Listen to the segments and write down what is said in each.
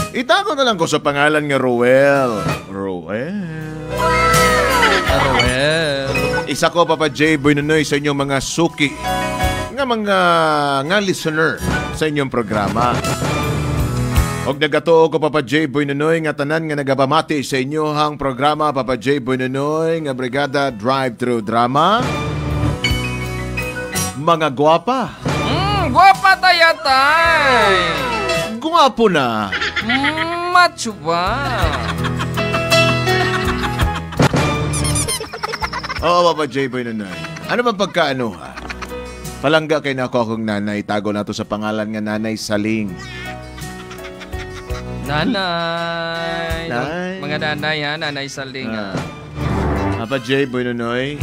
Itago na lang ko sa pangalan nga Roel. Roel. Isa ko, Papa J. Boy Nunoy, sa inyong mga suki nga listener sa inyong programa. Og nagatuo ko, Papa J. Boy Nunoy, nga tanan nga nagabamati sa inyohang programa, Papa J. Boy Nunoy, nga Brigada Drive-Thru Drama. Mga gwapa. Gwapa tayo, tay. Gwapo na. Macho ba? Oo, Papa J. Boy Nunoy. Ano ba pagkaano, ha? Palangga kay na ako akong nanay. Tago na to sa pangalan nga Nanay Saling. Nanay. Nay. Mga nanay, ha? Nanay Saling. Papa J. Boy Nunoy.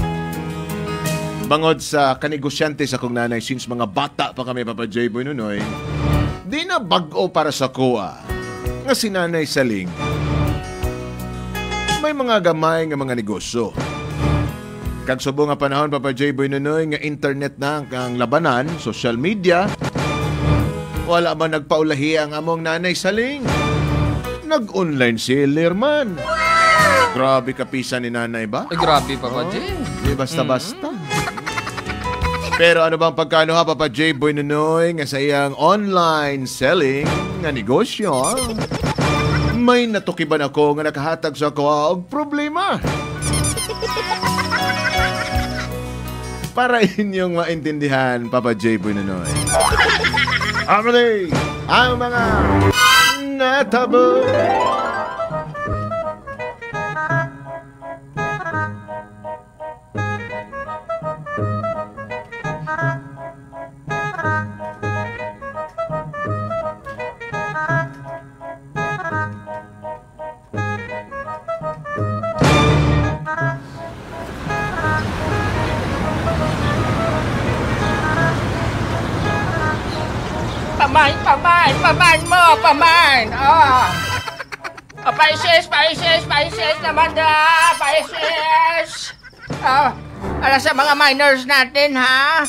Bangod sa kanegosyante sa akong nanay since mga bata pa kami, Papa J. Boy Nunoy, di na bag-o para sa kuha nga si Nanay Saling. May mga gamay nga mga negosyo. Kag subo nga panahon, Papa J. Boy Nunoy, nga internet na ang labanan, social media, wala man nagpaulahi ang among Nanay Saling. Nag-online seller man. Grabe kapisa ni Nanay ba? Grabe, Papa J. Di basta-basta. Pero ano bang pagkano, ha, Papa J. Boy Nunoy, nga sa iyang online selling nga negosyo? May natukiban ako nga nakahatag sa ako og problema. Para inyong maintindihan, Papa J. Boy Nunoy. Amali, ang mga natabo. Pamain. Paisis naman na. Paisis. Para sa mga miners natin, ha?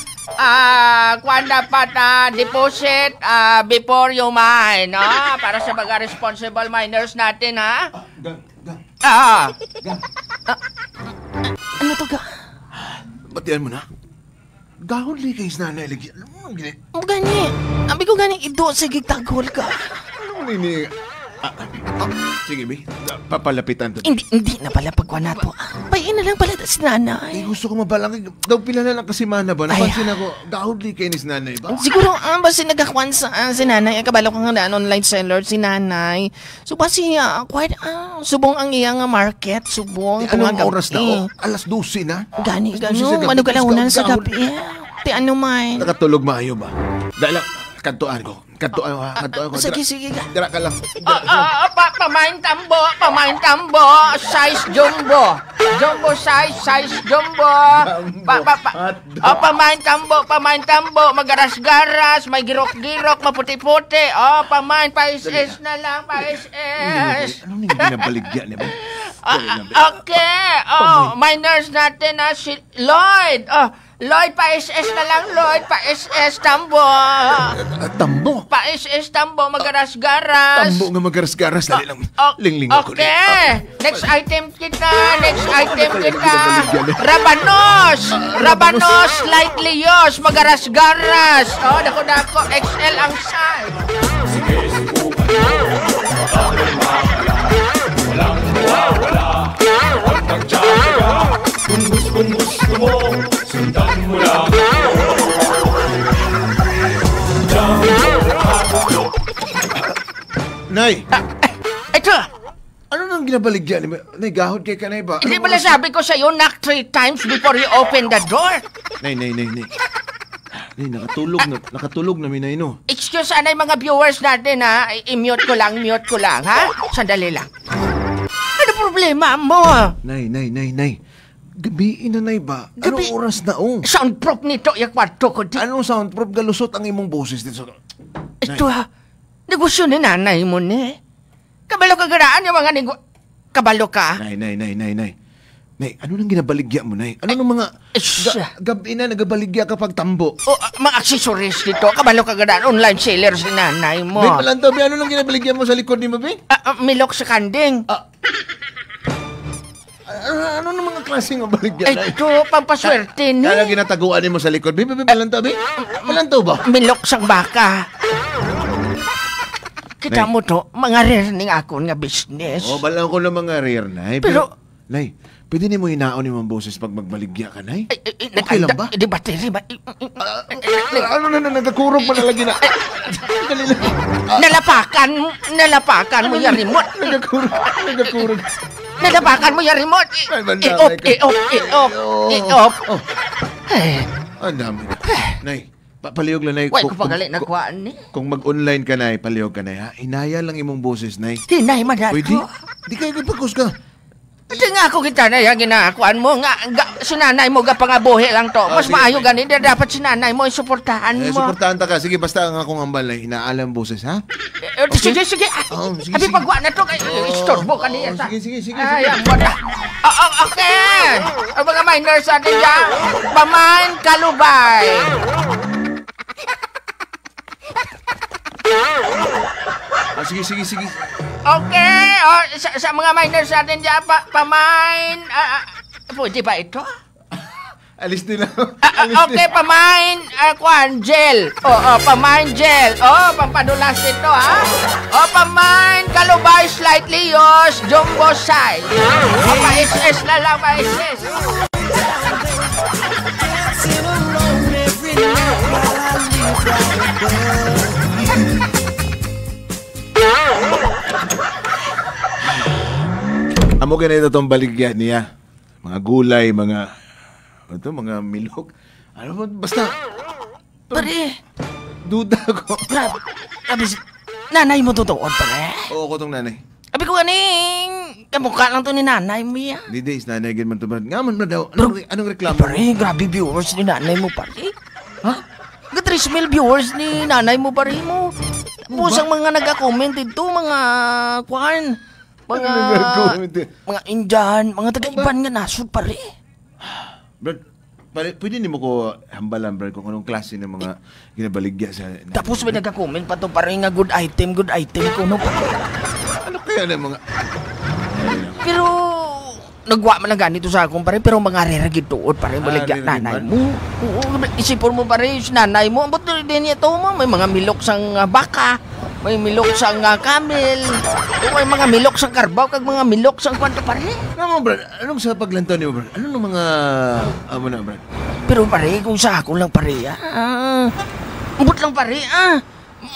Kuan dapat deposit before you mine, no? Para sa mga responsible miners natin, ha? Ano to, ga? Batian mo na. Gahon li kayo na nailagyan. Ano gini? Gani. Abi ko gani ido sa gigtagol ka. Ano ini? Sige, Bi. Papalapitan to. Hindi na pala pagkuha na to. Pahin na lang pala si nanay. Gusto ko mabalang. Daw pila na lang kasi mana ba? Napansin ako, gahon li kayo ni nanay ba? Siguro, basi nagakwan sa si nanay. Kabalo ka nga na online seller si nanay. So, basi, subong ang iyang market. Subong. Anong oras na? Alas 12 na? Gani. Manugalahunan sa gabi. Ti ano may? Nakatulog maayo ba? Dahil kantuan ko. Kantuan ko. Sige. Dira ka lang. Pamain tambo. Size jumbo. Jumbo size jumbo. Pamain tambo. Magaras-garas. May girok-girok. Maputi-puti. Pamain. Paisis na lang. Paisis. Anong hindi nabaligyan niya ba? Okay. Miners natin si Lloyd. Lloyd, pa-SS na lang, Lloyd. Pa-SS, tambo. Tambo? Pa-SS, tambo, magaras-garas. Tambo nga magaras-garas. Dali lang. Ling-ling ako. Okay. Next item kita. Rabanos, lightly yos, magaras-garas. Dako, XL ang size. Sige, walang wala. Huwag magtsatsaga. Kung gusto mo, sundan mo lang. Nay! Ito! Ano nang ginabaligyan? Nay, gahod kay kanay ba? Hindi pala sabi ko sa'yo, knock 3 times before you open the door. Nay. Nay, nakatulog na minay, no? Excuse anay mga viewers natin, ha? I-mute ko lang, ha? Sandali lang. Ano problema mo? Nay. Gabi na, Nay ba? Anong oras na, Soundproof nito, yung kwarto ko di. Anong soundproof? Galusot ang imong boses dito. Ito, negosyo ni nanay mo, ni. Kabalo ka garaan yung mga Kabalo ka? Nay. Nay, ano nang ginabaligya mo, Nay? Ano nang mga siya. gabi na nagabaligya kapag tambo? Mga accessories dito. Kabalo ka ganaan. Online seller si nanay mo. Bay, malantaw, Bay, ano nang ginabaligya mo sa likod ni mo, Bay? Milok sa kanding. Ano nang mga klaseng baligya, Nay? Ito, pampaswerte ni. Kaya ginataguan mo sa likod, Bay, malantaw, Bay? Malantaw ba? Milok sang baka. Kita Nay. mo to, mga rearning ako nga business. Balang ko ng mga rare, Nay. Pero- Nay, pwede ni mo hinaon ni mong boses pag magbaligya ka, Nay? Okay lang ba? Di battery ba? Ano na, nagkakurog pa na lagi na. Dali lang. Nalapakan mo yung remote. Nagkakurog. Nalapakan mo yung remote. Ay, banda, I-off, Nay. i-off. Ang dami. Nay, palihog lang, Nay. Wait, ko pagali nagkuhaan ni. Kung mag-online ka, Nay, palihog ka, Nay, ha? Inaya lang imong boses, Nay. Hinay madad Pwede? ko. Di kayo nagpagkus ka. Hindi nga ako kita na yung ginakuan mo. Sinanay mo pangabuhi lang to. Mas sige, maayo ganin. Dapat sinanay mo isuportahan mo. Suportahan ta ka. Sige, basta ang akong ambal, Nay, inaalam boses, ha? Sige. sige, Abi sige. pagwa na to. Istorbo ka niya. Sige. Ayan mo na. Okay. Ang mga minors natin dyan. Paman Kalubay. Sige. Okay. Sa mga minors natin dyan. Pamain. Pwede ba ito? Alis nila. Okay, pamain. Kwan, gel. Pamain gel. Pampadulas ito, ha? Pamain Kalubay slightly used. Jumbo size. Pa-SS na lang, pa-SS. Amo ganito itong baligya niya. Mga gulay, mga milok. Ano ba? Basta, Pare, duda ko. grabe. Nanay mo totoo, pare. Oo ko tong nanay. Abi ko ganing, kamukha lang to ni nanay mo ya. Di is nanay gan man to ba? Nga man ba daw? Anong reklamo? Pare, grabe viewers ni nanay mo, pare. Ha? Ga 3,000 viewers ni nanay mo, pare mo. Tapos ang mga nagka-comment dito, mga kwan, mga nagka-comment? mga Indian, mga taga-iban nga nasud, pare. Brad, pwede ni mo ko hambalan, Brad, kung anong klase ng mga ginabaligya sa... Tapos may nagka-comment pa to, pare nga good item ko, no, pare. Ano kaya ng mga... Pero, nagwa man lang ganito sa akong pare, pero mga reragid tuod, pare, baligya reragid nanay man? mo. Oo, isipon mo pare, si nanay mo, ba't din niya to mo? May mga milok sang baka, may milok sang camel, o may mga milok sang karbaw, kag mga milok sang kwanto, pare. Ano mo, Brad? Anong sa paglantaw niyo, Brad? Ano ng mga... Amo na, Brad? Pero pare, kung sa ako lang pare, ambot lang pare,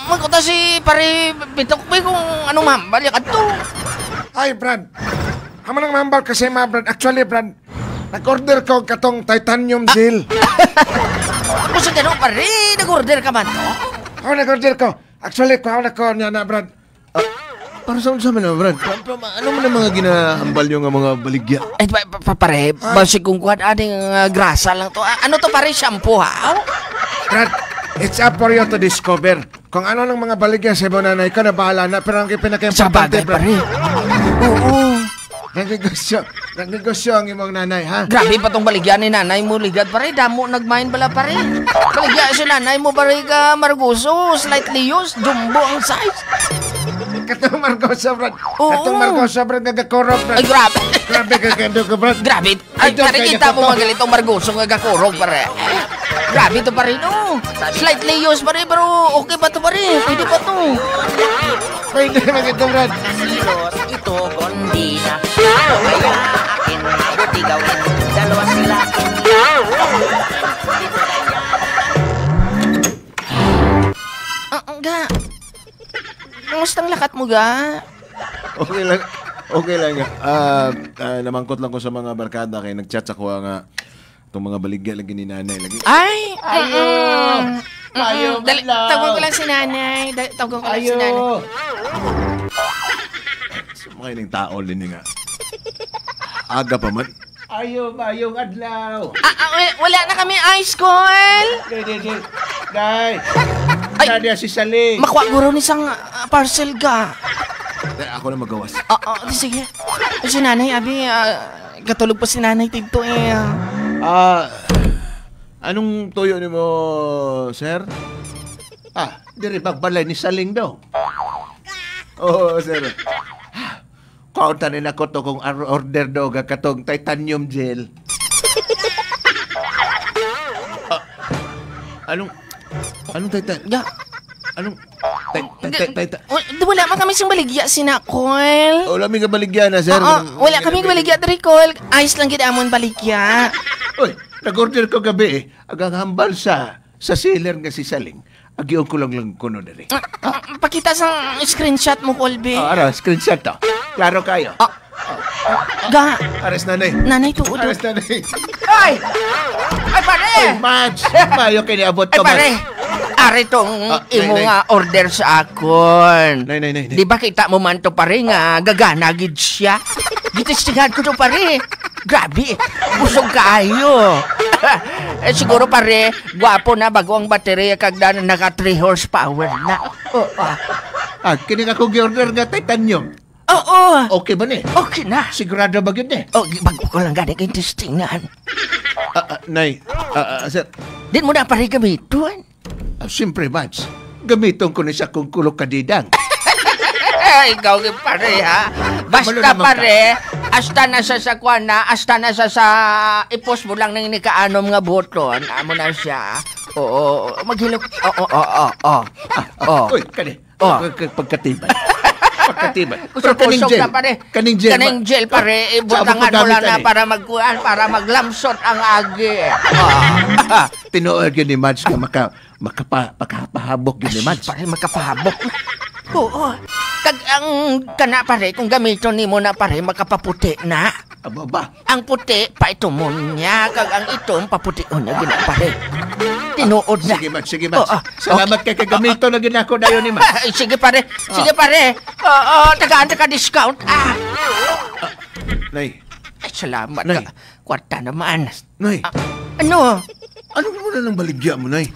magkuta si pare, pitok pa kung anong mambal, yakat to. Ay, Brad. Amo nang mambal kasi Brad. Actually, Brad, nag-order ko katong titanium seal. Kung sa ganun pare, nag-order ka man to? Oo, nag-order ko. Actually, kuha na ko niya na, Brad. Para sa man na, Brad? Ano man ang mga ginahambal niyo nga mga baligya? Eh, pare, basi kung kuhan ading grasa lang to. Ano to pare, shampoo ha? Brad, it's up for you to discover. Kung ano ng mga baligyan sa ibang nanay ka na bahala na. Pero ang Sa pinaka-importante, bagay Brad, pare. Oo. nagnegosyo ang imong nanay, ha? Grabe pa tong baligyan ni nanay mo, ligad pare. Damo nagmain bala pare. Baligyan si nanay mo pare ka marguso, slightly used, jumbo ang size. Katong Marcosa, Brad. Oo. Katong Marcosa, Brad, nagakorop, Brad. Ay, grabe. Grabe kagando ko, Brad. Grabe. Ay, Ay, nakikita kaya mo ko to. magalito marguso nga gakurog pare. Grabe to pare no. Slightly used pare, pero okay pa to pare. Pwede pa to. Pwede naman ito, Brad. Silos, ito, kondina. Kaya akin, mabuti gawin. Dalawa sila akin. Ga. Kumusta ang lakat mo ga? Okay lang. Okay lang. Namangkot lang ko sa mga barkada kay nagchat ako nga itong mga baligya lagi ni nanay lagi. Ay! Ayo! Tawag ko lang si nanay. Tawag ko lang si nanay. Sumakay ng tao din nga. Aga pa man. Ayaw, adlaw. Wala na kami ice cold. Day. Ay. Nadia si Saling. Makuha guro ni isang parcel ga. Ako na magawas. Sige. Si nanay, abi, katulog pa si nanay dito eh. Anong tuyo ni mo, sir? Diri pagbalay ni Saling daw. Oo, sir. Kauntanin ako to kung order daw katong titanium gel. Anong titanium? Ya. Anong Wala man kami siyang baligya, sinakol. Wala mi ka baligya na, sir. Wala kami baligya, Tricol. Ayos lang gid amon baligya. Uy, nag-order ko gabi agang hambal sa seller nga si Saling. Agiyon ko lang kuno dali. Pakita sa screenshot mo, Colby. Screenshot to. Klaro kayo. Ga. Ares nanay. Nanay tuod. Ares nanay. Ay! Ay, pare! Mads! Mayo kiniabot Ay, ka, pare! Mads. Ari tong imo nay. nga order sa akon. Nay. Di ba kita mo man to pare nga gagana gid siya? Gitistingan ko to pare. Grabe, busog kaayo. Siguro pare, gwapo na bago ang baterya kag naka 3 horsepower na. Kini ako gi-order nga titanium. Oo. Okay ba ni? Okay na. Sigurado ba yun eh? Bago ko lang gani kay testingan. Nay, sir. Din mo na pare gamiton. Siyempre, Mads. Gamiton ko na siya kung kulok kadidang. Ikaw gid pare ha. Basta Malo naman pare, hasta na sa sakwan na, hasta na sa ipos mo lang nang nikaanom nga buton. Amo na siya. Oo, maghilok. Oo. Uy, kani. Pagkatibay. Kusog-kusog na pare. Kaning gel. Kaning gel pare. Ibutangan mo lang na para maglamsot ang agi. Tinuod yun ni Mads na makapahabok yun ni Mads. Pare, makapahabok. Oo. Kag ang kana pare, kung gamiton nimo na pare, makapaputi na. Aba. Ang puti, paitumon niya. Kag ang itom, papution na gina pare. Tinuod na. Sige, Mads. Salamat kay kagamito na ginako na yun ni Mads. Sige pare. Tagaan ka discount. Nay. Ay, salamat Nay. ka. Kwarta naman. Nay. Ano? Ano mo na ng baligya mo, Nay?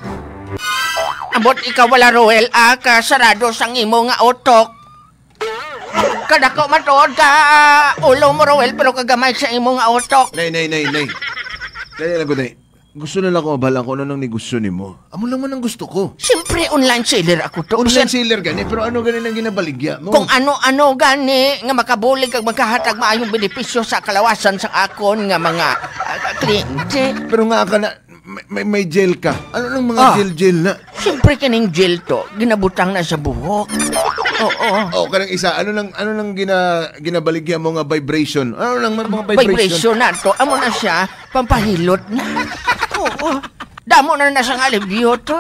Ambot ikaw wala Roel, kasarado sang imo nga utok. Kadako matuod ka ulo mo Roel, pero kagamay sa imo nga utok. Nay. Dali lang ko, Nay. Gusto na lang ko mabalang kung ano nang negosyo ni mo. Amo lang man ang gusto ko. Siyempre, online seller ako to. Online seller gani, pero ano gani nang ginabaligya mo? Kung ano-ano gani, nga makabulig kag magkahatag maayong benepisyo sa kalawasan sa akon nga mga kliyente. Pero nga ka na, may gel ka. Ano nang mga gel na? Siyempre, kining gel to, ginabutang na sa buhok. Oo. Kanang isa, ano nang ginabaligya mo nga vibration? Ano nang mga vibration? Vibration na to. Amo na siya, pampahilot na. Oo. Damo na sa alibyo to.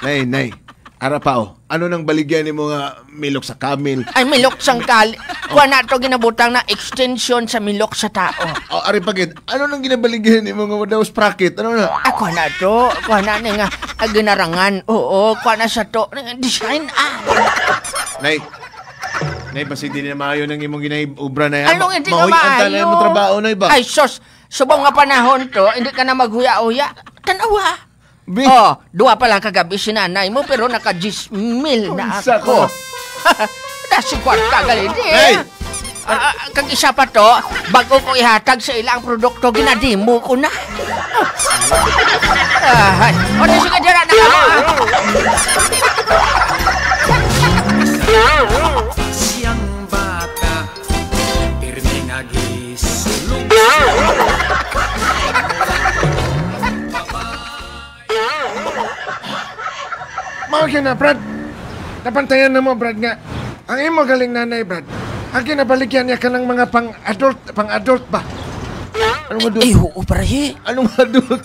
Nay. Ara pa ano nang baligyan ni mo nga milok sa camel? Ay, milok sang kuha na to ginabutang na extension sa milok sa tao. Ari pagit, ano nang ginabaligyan ni mo nga daw sprocket? Ano na? Kuha na to. Kuha na ni nga ginarangan. Oo, kuha na sa to. Design Nay, basi di na maayo nang imong ginaibubra na yan. Anong hindi nga maayo? Na yung trabaho, Nay ba? Ay, sos. Subong nga panahon to, hindi ka na maghuya-uya. Tanawa. Bi? Dua pa lang kagabi si nanay mo, pero naka-10,000 na Unsa ako. ko? Nasi kwarta galit Hey! Kag isa pa to, bago ko ihatag sa ilang produkto, ginadimo ko na. O, sige, dira na ka. Siyang bata, pirmi nga gisulong. Mga na, Brad. Napantayan na mo, Brad, nga. Ang imo galing nanay, Brad. Ang kinabaligyan niya ka ng mga pang-adult ba? Anong adult? Ay, oo, pare. Anong adult?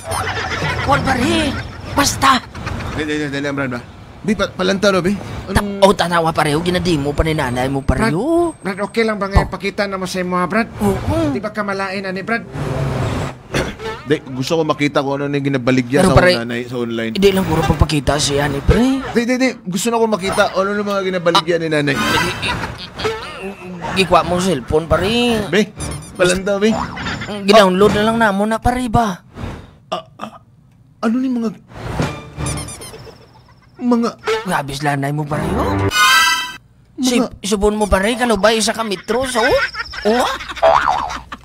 Kuwan, pare. Basta. Dali, Brad ba? Bi, palantaro, Bi. Tanawa, pare. Ginadimo pa ni nanay mo, pare. Brad, okay lang ba nga ipakita na mo sa imo, Brad? Oo. Di ba kamalain ani, Brad? Gusto ko makita kung ano nang ginabaligya Pero sa pare, nanay sa online. Hindi lang puro pagpakita siya ni pre. Di. Gusto na ko makita ano nang mga ginabaligya ni nanay. Gikwa mo cellphone, pare. Be, palantaw, Be. Ginownload na lang namo na, pare ba? Ano ni mga... Gabis lanay mo, pare, oh. Subon mo, pare, kalubay sa kamitro, so? Oh?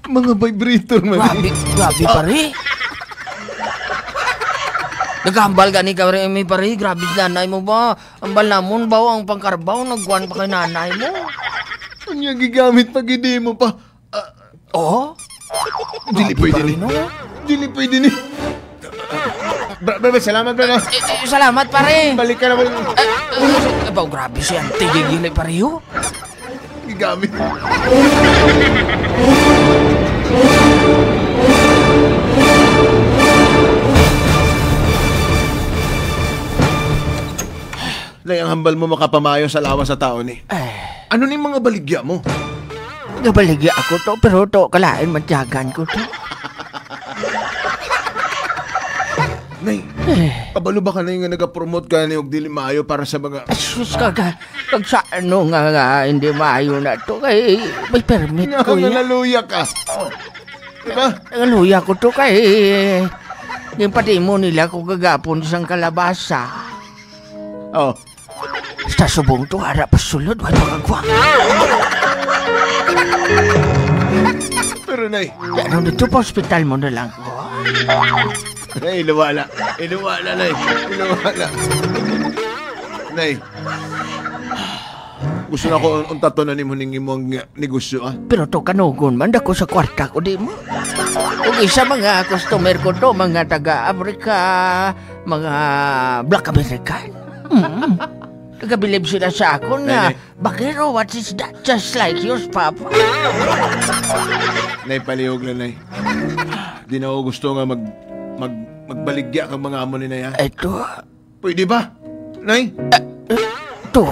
Mga vibrator man. Grabe pare. Nagambal gani ka rin may pare. Grabe nanay mo ba? Ambal namon ba ang pangkarbaw? Nagkuhan pa kay nanay mo. Ano yung gigamit pag hindi mo pa? Oo? Dili pwede ni. Dili pwede ni. Bebe, salamat bebe. Salamat pare. Balik ka naman. Abaw, grabe si Ante. Gigilay pareho. Gigamit. Lay, ang hambal mo makapamayo sa lawas sa tao ni. Ano ni mga baligya mo? Nabaligya ako to, pero to, kalain matyagan ko to. Nay, kabalo ba ka na yung nag-promote ka na yung dili maayo para sa mga... Asus ka pag sa ano nga hindi maayo na to, kay may permit ko yan. Nalaluya ka. Diba? Nangaluya ko to kay yung pati mo nila ko kagapon sa kalabasa. Oh. Sa subong to, harap pa sulod, wala magagwa. Pero nay, Ano dito pa hospital mo na lang ko? nay, iluwala. Iluwala, nay. Iluwala. Nay, gusto na ko ang tato na ni mo ning imong negosyo, ah. Pero to kanugon man dako sa kwarta ko di mo. Ug isa mga customer ko to, mga taga-Amerika, mga Black American. Nagabilib sila sa ako na, Nay. Bakero, what is that? Just like yours, Papa. Nay, palihog lang, nay. Di na ako gusto nga magbaligya kang mga amo ni nay, ha? Ito, Pwede ba? Nay? to,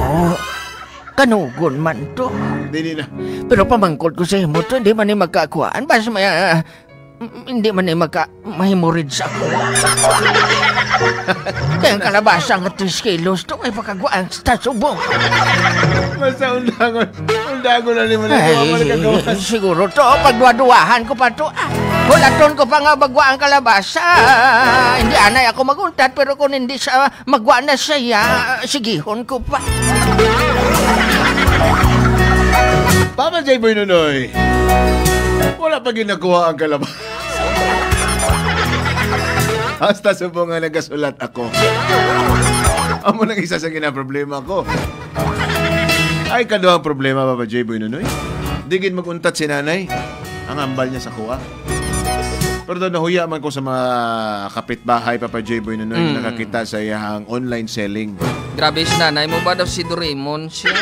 kanugon man to. Dili na. Pero pamangkot ko sa imo to, hindi man ni magkakuhaan. Basta hindi man ni mahimurids ako. Kaya ang kalabasa nga 3 kilos to, ay pagkaguan sa subong. Basta undagon. Undagon na ni mo na Ay, siguro to, pagduwa-duwahan ko pa to. Hulaton ko pa nga bagwa ang kalabasa. Hindi anay ako maguntat, pero kung hindi siya magwa na siya, sigihon ko pa. Papa J. Boy Nonoy, wala pa ginakuha ang kalabas. Hasta subong nga nagasulat ako. Amo nang isa sa ginaproblema ko. Ay, kaduhang problema, Papa J. Boy Nonoy. Digid maguntat si nanay. Ang ambal niya sa kuha. Pero doon nahuya man ko sa mga kapitbahay, Papa J. Boy Nonoy, nakakita sa iyang online selling. Grabe si nanay mo ba daw si Doraemon siya?